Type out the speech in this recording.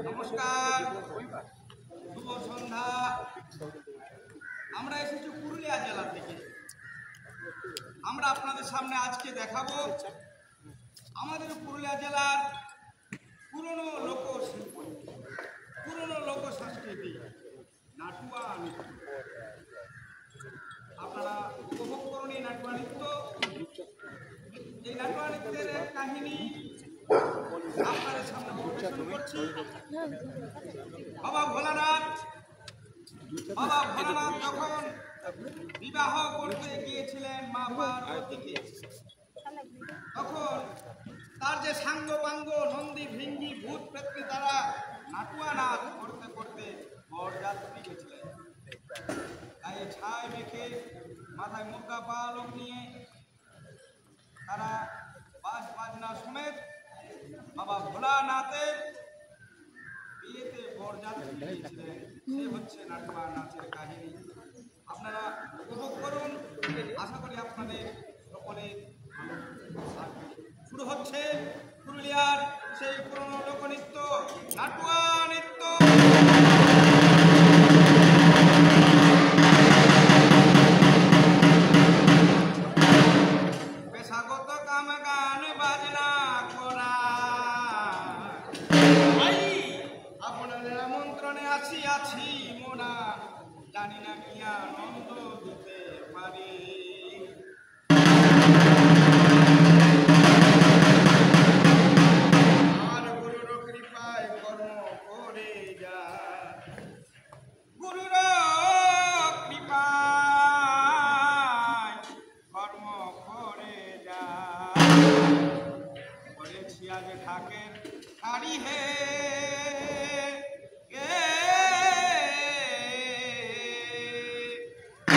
নমস্কার, শুভ সন্ধ্যা। আমরা এসেছি পুরুলিয়া জেলা থেকে। আমরা আপনাদের সামনে আজকে দেখাবো আমাদের পুরুলিয়া জেলার পুরনো লোকশিল্প, পুরনো লোক সংস্কৃতি নাটুয়া নৃত্য। আপনারা উপভোগ করুন এই নাটুয়া নৃত্য। এই নাটুয়া নৃত্যের কাহিনী আপনাদের সামনে পরিবেশন করছি। বাবা ভোলানাথ যখন বিবাহ করতে গিয়েছিলেন মা পার্বতীকে, তখন তার যে সাঙ্গ পাঙ্গ নন্দী ভৃঙ্গি ভূত প্রেতকে তারা নাটুয়া নাচ করতে করতে বরযাত্রী গেছিলেন। তাই ছায় মেখে মাথায় মুদ্রা পালক নিয়ে তারা বাজ বাজনা সমেত বাবা ভোলানাথের বিয়েতে বরযাত্রী গিয়েছিলেন। সে হচ্ছে নাটুয়া নাচের কাহিনী। আপনারা উপভোগ করুন, আশা করি আপনাদের সকলে শুরু হচ্ছে পুরুলিয়ার সেই পুরনো লোকনৃত্য নাটুয়া নৃত্য। পেশাগত কাম গান বাজনা করা, আপনাদের আমন্ত্রণে আছি মোরা, জানি না কি আনন্দ দিতে পারি।